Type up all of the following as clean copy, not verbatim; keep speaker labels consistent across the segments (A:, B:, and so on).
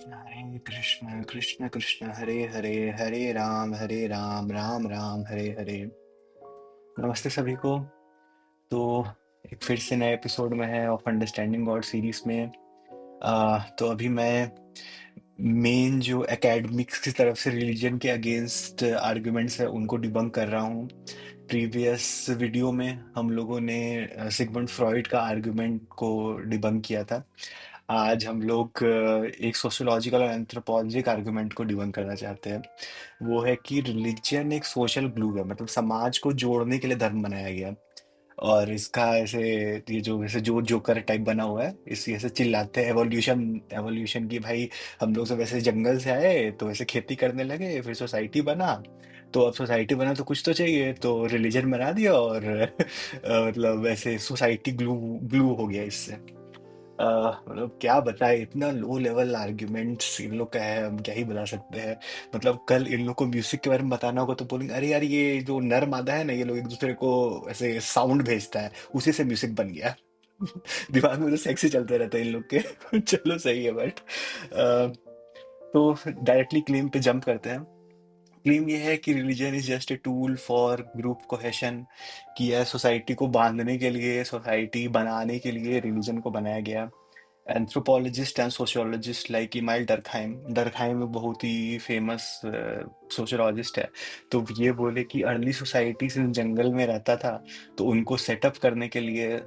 A: हरे कृष्ण कृष्ण कृष्ण हरे हरे, हरे राम राम राम हरे हरे। नमस्ते सभी को। तो एक फिर से नए एपिसोड में है ऑफ अंडरस्टैंडिंग गॉड सीरीज में। तो अभी मैं मेन जो एकेडमिक्स की तरफ से रिलीजन के अगेंस्ट आर्गुमेंट्स है उनको डिबंक कर रहा हूँ। प्रीवियस वीडियो में हम लोगों ने सिगमंड फ्रॉइड का आर्गुमेंट को डिबंक किया था। आज हम लोग एक सोशियोलॉजिकल और एंथ्रोपोलॉजिक आर्गुमेंट को डिबंक करना चाहते हैं। वो है कि रिलीजन एक सोशल ग्लू है, मतलब समाज को जोड़ने के लिए धर्म बनाया गया। और इसका ऐसे ये जो ऐसे जो जोकर टाइप बना हुआ है, इसी ऐसे चिल्लाते हैं एवोल्यूशन एवोल्यूशन की भाई। हम लोग सब वैसे जंगल से आए तो वैसे खेती करने लगे, फिर सोसाइटी बना। तो अब सोसाइटी बना तो कुछ तो चाहिए, तो रिलीजन बना दिया और मतलब वैसे सोसाइटी ग्लू ग्लू हो गया इससे। मतलब क्या बताए, इतना लो लेवल आर्ग्यूमेंट्स इन लोग का है, हम क्या ही बता सकते हैं। मतलब कल इन लोग को म्यूजिक के बारे में बताना होगा तो बोलेंगे अरे यार ये जो नर मादा है ना, ये लोग एक दूसरे को ऐसे साउंड भेजता है, उसी से म्यूजिक बन गया। दिमाग में तो सेक्स ही चलते रहता है इन लोग के। चलो सही है बट तो डायरेक्टली क्लेम पे जंप करते हैं। क्लेम ये है कि religion is just a tool for group cohesion, कि यह सोसाइटी को बांधने के लिए, सोसाइटी बनाने के लिए रिलीजन को बनाया गया। Anthropologist and sociologist like email Durkheim Durkheim एक बहुत ही फेमस सोशियोलॉजिस्ट है। तो ये बोले कि अर्ली सोसाइटी से जंगल में रहता था, तो उनको सेटअप करने के लिए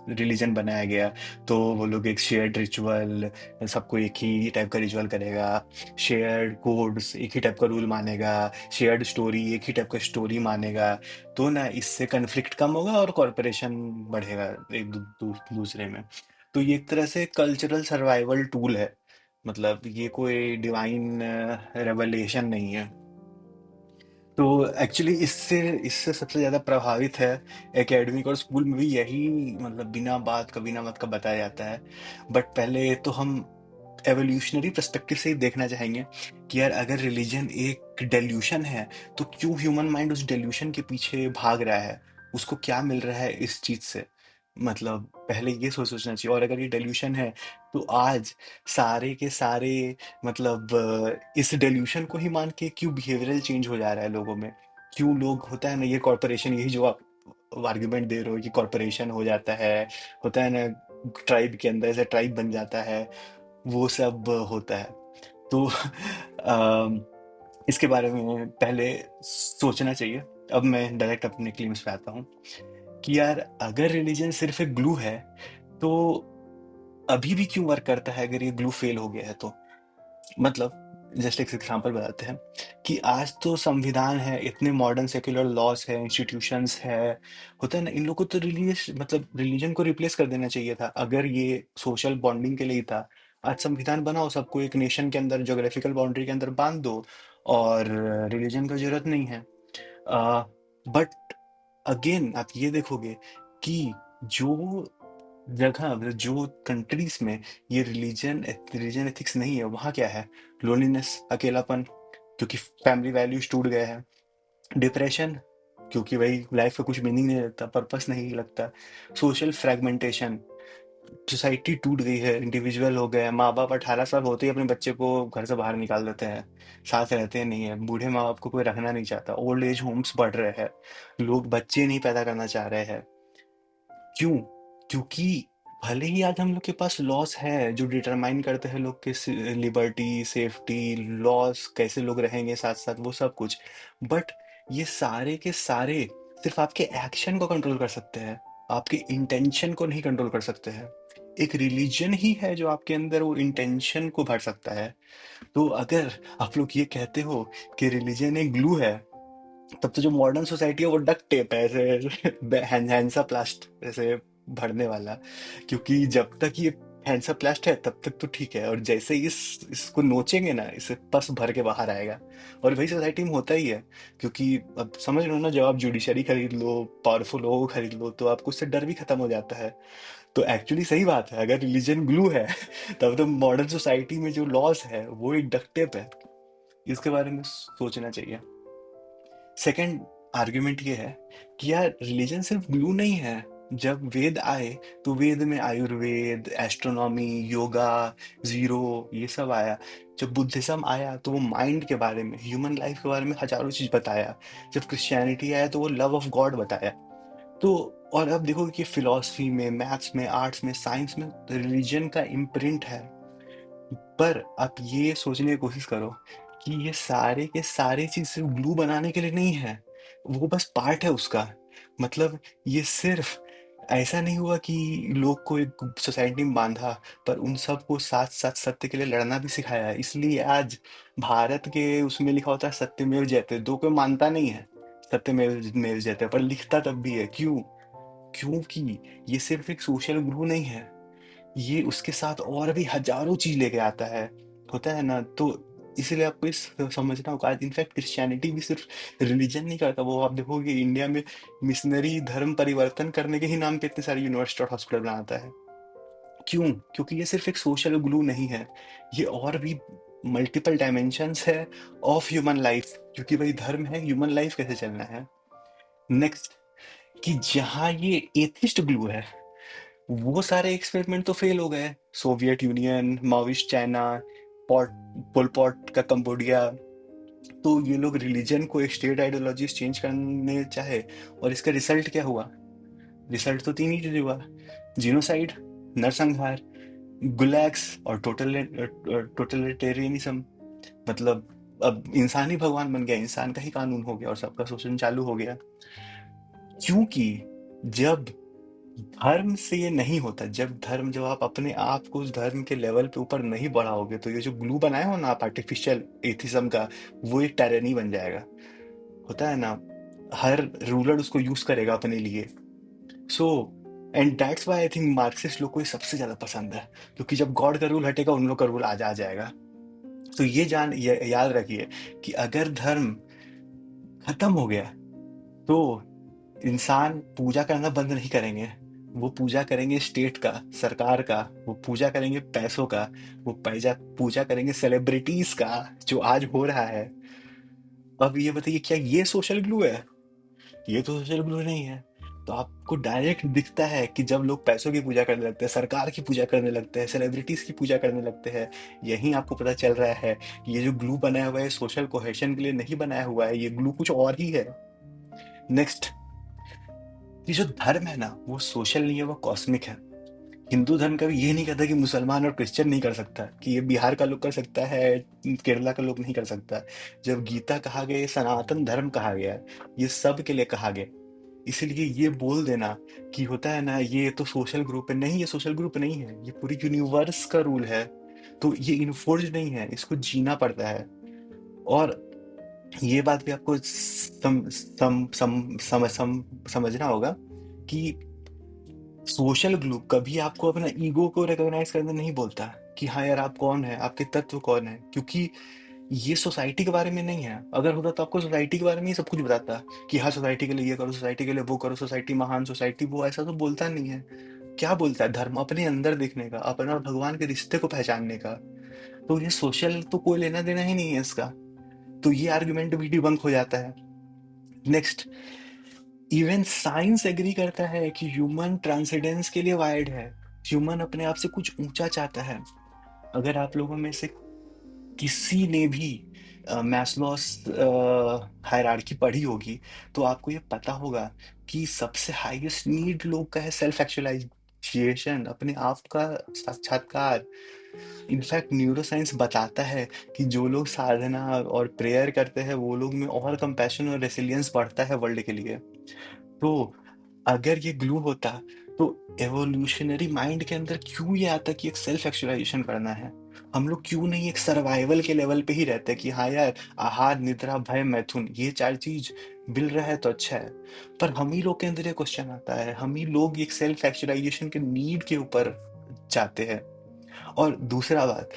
A: रिलीजन बनाया गया। तो वो लोग एक शेयर्ड रिचुअल, सबको एक ही टाइप का रिचुअल करेगा, शेयर्ड कोड्स एक ही टाइप का रूल मानेगा, शेयर्ड स्टोरी एक ही टाइप का स्टोरी मानेगा। तो ना इससे कन्फ्लिक्ट कम होगा और कॉर्पोरेशन बढ़ेगा एक दूसरे में। तो ये एक तरह से कल्चरल सर्वाइवल टूल है, मतलब ये कोई डिवाइन रेवलेशन नहीं है। तो एक्चुअली इससे इससे सबसे ज्यादा प्रभावित है एकेडमिक और स्कूल में भी यही, मतलब बिना बात का बिना मत का बताया जाता है। बट पहले तो हम एवोल्यूशनरी पर्सपेक्टिव से ही देखना चाहेंगे कि यार अगर रिलीजन एक डेल्यूशन है, तो क्यों ह्यूमन माइंड उस डेल्यूशन के पीछे भाग रहा है, उसको क्या मिल रहा है इस चीज से। मतलब पहले ये सोचना चाहिए। और अगर ये डेल्यूशन है तो आज सारे के सारे, मतलब इस डेल्यूशन को ही मान के क्यों बिहेवियरल चेंज हो जा रहा है लोगों में। क्यों लोग, होता है ना ये कॉर्पोरेशन, यही जो आप आर्ग्यूमेंट दे रहे हो कि कॉर्पोरेशन हो जाता है, होता है ना ट्राइब के अंदर ऐसे ट्राइब बन जाता है, वो सब होता है। तो इसके बारे में पहले सोचना चाहिए। अब मैं डायरेक्ट अपने क्लेम्स पे आता हूँ कि यार अगर रिलीजन सिर्फ एक ग्लू है, तो अभी भी क्यों वर्क करता है अगर ये ग्लू फेल हो गया है तो। मतलब जस्ट एक एग्जांपल बताते हैं कि आज तो संविधान है, इतने मॉडर्न सेक्युलर लॉज है, इंस्टीट्यूशंस है, होता है ना, इन लोगों को तो रिलीजियस मतलब रिलीजन को रिप्लेस कर देना चाहिए था अगर ये सोशल बॉन्डिंग के लिए ही था। आज संविधान बनाओ, सबको एक नेशन के अंदर ज्योग्राफिकल बाउंड्री के अंदर बांध दो, और रिलीजन का जरूरत नहीं है। बट अगेन आप ये देखोगे कि जो जगह, मतलब जो कंट्रीज में ये रिलीजन रिलीजन एथिक्स नहीं है, वहाँ क्या है? लोनलीनेस, अकेलापन, क्योंकि फैमिली वैल्यूज टूट गए हैं। डिप्रेशन, क्योंकि भाई लाइफ का कुछ मीनिंग नहीं रहता, पर्पस नहीं लगता। सोशल फ्रेगमेंटेशन, सोसाइटी टूट गई है, इंडिविजुअल हो गए हैं। माँ बाप 18 साल होते ही अपने बच्चे को घर से बाहर निकाल देते हैं, साथ रहते नहीं है। बूढ़े माँ बाप को कोई रखना नहीं चाहता, ओल्ड एज होम्स बढ़ रहे हैं, लोग बच्चे नहीं पैदा करना चाह रहे हैं। क्यों? क्योंकि भले ही आज हम लोग के पास लॉस है जो डिटरमाइन करते हैं लोग के लिबर्टी, सेफ्टी, लॉस, कैसे लोग रहेंगे साथ साथ, वो सब कुछ, बट ये सारे के सारे सिर्फ आपके एक्शन को कंट्रोल कर सकते हैं, आपके इंटेंशन को नहीं कंट्रोल कर सकते हैं। एक रिलीजन ही है जो आपके अंदर वो इंटेंशन को भर सकता है। तो अगर आप लोग ये कहते हो कि रिलीजन एक ग्लू है, तब तो जो मॉडर्न सोसाइटी है वो डक्ट टेप है, ऐसे हैंसा प्लास्ट ऐसे भरने वाला। क्योंकि जब तक ये हैंसा प्लास्ट है तब तक तो ठीक है, और जैसे ही इसको नोचेंगे ना, इसे पस भर के बाहर आएगा। और वही सोसाइटी में होता ही है। क्योंकि अब समझ लो ना, जब आप जुडिशरी खरीद लो, पावरफुल लोगों को खरीद लो, तो आपको उससे डर भी खत्म हो जाता है। तो एक्चुअली सही बात है, अगर रिलीजन ग्लू है तब तो मॉडर्न सोसाइटी में जो लॉस है वो एक डक्ट टेप है। इसके बारे में सोचना चाहिए। सेकंड आर्ग्यूमेंट ये है कि यार रिलीजन सिर्फ ग्लू नहीं है, जब वेद आए तो वेद में आयुर्वेद, एस्ट्रोनॉमी, योगा, जीरो, ये सब आया। जब बुद्धिज्म आया तो वो माइंड के बारे में, ह्यूमन लाइफ के बारे में हजारों चीज बताया। जब क्रिश्चियनिटी आया तो वो लव ऑफ गॉड बताया। तो और अब देखो कि फिलॉसफी में, मैथ्स में, आर्ट्स में, साइंस में रिलीजन का इम्प्रिंट है। पर आप ये सोचने की कोशिश करो कि ये सारे के सारे चीज सिर्फ ग्लू बनाने के लिए नहीं है, वो बस पार्ट है उसका। मतलब ये सिर्फ ऐसा नहीं हुआ कि लोग को एक सोसाइटी में बांधा, पर उन सबको साथ साथ सत्य के लिए लड़ना भी सिखाया है। इसलिए आज भारत के उसमें लिखा होता है सत्यमेव जयते, दो कोई मानता नहीं है सत्यमेव मेव जयते, पर लिखता तब भी है। क्यों? क्योंकि ये सिर्फ एक सोशल ग्लू नहीं है, ये उसके साथ और भी हजारों चीज लेके आता है। होता है ना? तो इसीलिए आपको इस समझना होगा। आज इनफैक्ट क्रिश्चियनिटी भी सिर्फ रिलीजन नहीं करता, वो आप देखोगे इंडिया में मिशनरी धर्म परिवर्तन करने के ही नाम पे इतने सारे यूनिवर्सिटी और हॉस्पिटल बनाता है। क्यों? क्योंकि ये सिर्फ एक सोशल ग्लू नहीं है, ये और भी मल्टीपल डायमेंशंस है ऑफ ह्यूमन लाइफ। क्योंकि वही धर्म है, ह्यूमन लाइफ कैसे चलना है। नेक्स्ट, कि जहाँ ये एथिस्ट ग्लू है, वो सारे एक्सपेरिमेंट तो फेल हो गए। Soviet union, Maoist China, pot Pol Pot का कंबोडिया। तो ये लोग रिलीजन को एक स्टेट आइडियोलॉजीज चेंज करने चाहे, और इसका रिजल्ट क्या हुआ? रिजल्ट तो तीन ही चीज हुआ: जीनोसाइड, नरसंहार, गुलैक्स, और टोटलिटेरियनिज्म। मतलब अब इंसान ही भगवान बन गया, इंसान का ही कानून हो गया और सबका शोषण चालू हो गया। क्योंकि जब धर्म से ये नहीं होता, जब आप अपने आप को उस धर्म के लेवल पे ऊपर नहीं बढ़ाओगे, तो ये जो ग्लू बनाए हो ना आप आर्टिफिशियल एथिज्म का, वो एक टायरनी बन जाएगा। होता है ना? हर रूलर उसको यूज करेगा अपने लिए। So and that's why I think Marxist लोग को ये सबसे ज्यादा पसंद है, क्योंकि जब गॉड का रूल हटेगा उन लोग का रूल आ जाएगा। तो ये याद रखिए कि अगर धर्म खत्म हो गया तो इंसान पूजा करना बंद नहीं करेंगे। वो पूजा करेंगे स्टेट का, सरकार का। वो पूजा करेंगे पैसों का। वो पैजा पूजा करेंगे सेलिब्रिटीज का, जो आज हो रहा है। अब ये बताइए, क्या ये सोशल ग्लू है? ये तो सोशल ग्लू नहीं है। तो आपको डायरेक्ट दिखता है कि जब लोग पैसों की पूजा करने लगते हैं, सरकार की पूजा करने लगते हैं, सेलिब्रिटीज की पूजा करने लगते हैं, यहीं आपको पता चल रहा है कि ये जो ग्लू बनाया हुआ है सोशल कोहेशन के लिए नहीं बनाया हुआ है, ये ग्लू कुछ और ही है। नेक्स्ट, ये जो धर्म है ना, वो सोशल नहीं है, वो कॉस्मिक है। हिंदू धर्म कभी ये नहीं कहता कि मुसलमान और क्रिश्चियन नहीं कर सकता, कि ये बिहार का लोग कर सकता है, केरला का लोग नहीं कर सकता। जब गीता कहा गया, ये सनातन धर्म कहा गया, ये सब के लिए कहा गया। इसलिए ये बोल देना कि होता है ना ये तो सोशल ग्रुप है, नहीं, ये सोशल ग्रुप नहीं है, ये पूरी यूनिवर्स का रूल है। तो ये इन्फोर्स्ड नहीं है, इसको जीना पड़ता है। और ये बात भी आपको समझना होगा कि सोशल ग्लू कभी आपको अपना ईगो को रिकॉग्नाइज करना नहीं बोलता कि हाँ यार आप कौन है, आपके तत्व कौन है। क्योंकि ये सोसाइटी के बारे में नहीं है। अगर होता तो आपको सोसाइटी के बारे में ही सब कुछ बताता कि हाँ सोसाइटी के लिए ये करो, सोसाइटी के लिए वो करो, सोसाइटी महान, सोसाइटी वो। ऐसा तो बोलता नहीं है। क्या बोलता है? धर्म अपने अंदर देखने का, अपना और भगवान के रिश्ते को पहचानने का। तो ये सोशल तो कोई लेना देना ही नहीं है इसका। तो ये आर्गुमेंट भी डिबंक हो जाता है। नेक्स्ट, इवन साइंस एग्री करता है कि ह्यूमन ट्रांसेंडेंस के लिए वायर्ड है। ह्यूमन अपने आप से कुछ ऊंचा चाहता है। अगर आप लोगों में से किसी ने भी मैस्लोस हायरार्की पढ़ी होगी, तो आपको ये पता होगा कि सबसे हाईएस्ट नीड लोग का है सेल्फ एक्चुअलाइजेशन, अपने आप का साक्षात्कार। इनफैक्ट न्यूरो साइंस बताता है कि जो लोग साधना और प्रेयर करते हैं, वो लोग में और कंपैशन और रेसिलियंस बढ़ता है वर्ल्ड के लिए। तो अगर ये ग्लू होता, तो एवोल्यूशनरी माइंड के अंदर क्यों ये आता कि एक सेल्फ एक्चुअलाइजेशन करना है? हम लोग क्यों नहीं एक सर्वाइवल के लेवल पे ही रहते कि हाँ यार, आहार, निद्रा, भय, मैथुन, ये चार चीज मिल रहा है तो अच्छा है। पर हम ही लोग के अंदर ये क्वेश्चन आता है, हम ही लोग एक सेल्फ एक्चुअलाइजेशन के नीड के ऊपर जाते हैं। और दूसरा बात,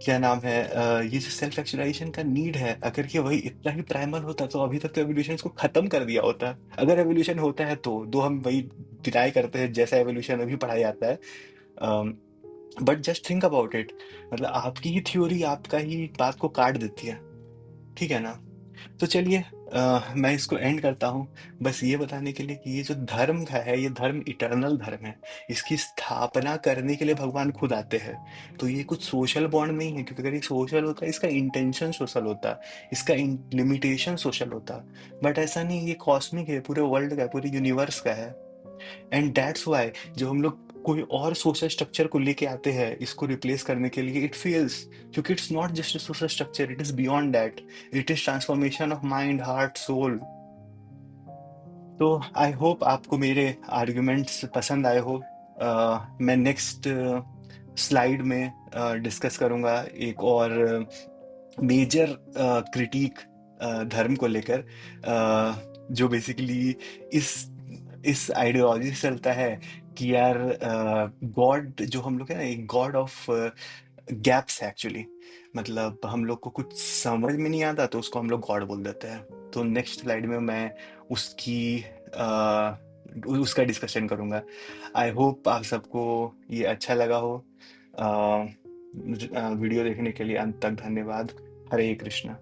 A: क्या नाम है, ये जो सेल्फ एक्चुअलाइजेशन का नीड है, अगर ये वही इतना ही प्राइमल होता तो अभी तक तो एवोल्यूशन इसको खत्म कर दिया होता। अगर एवोल्यूशन होता है तो दो हम वही डिनाई करते हैं जैसा एवोल्यूशन अभी पढ़ाया जाता है। But just think about it, मतलब आपकी ही थ्योरी आपका ही बात को काट देती है। ठीक है ना? तो चलिए, मैं इसको एंड करता हूँ बस ये बताने के लिए कि ये जो धर्म का है, ये धर्म इटर्नल धर्म है। इसकी स्थापना करने के लिए भगवान खुद आते हैं। तो ये कुछ सोशल बॉन्ड नहीं है, क्योंकि अगर ये सोशल होता इसका इंटेंशन सोशल होता, इसका लिमिटेशन सोशल होता। बट ऐसा नहीं, ये कॉस्मिक है, पूरे वर्ल्ड का है, पूरे यूनिवर्स का है। एंड दैट्स वाई जब हम लोग कोई और सोशल स्ट्रक्चर को लेके आते हैं इसको रिप्लेस करने के लिए, इट फील्स, क्योंकि it's not just a social structure, it is beyond that. It is transformation of mind, heart, soul. तो आई होप आपको मेरे आर्ग्यूमेंट्स पसंद आए हो। मैं नेक्स्ट स्लाइड में डिस्कस करूंगा एक और मेजर क्रिटिक धर्म को लेकर, जो बेसिकली इस इस आइडियोलॉजी से चलता है कि यार गॉड जो हम लोग है ना, एक गॉड ऑफ गैप्स है एक्चुअली। मतलब हम लोग को कुछ समझ में नहीं आता तो उसको हम लोग गॉड बोल देते हैं। तो नेक्स्ट स्लाइड में मैं उसकी उसका डिस्कशन करूंगा। आई होप आप सबको ये अच्छा लगा हो। वीडियो देखने के लिए अंत तक धन्यवाद। हरे कृष्णा।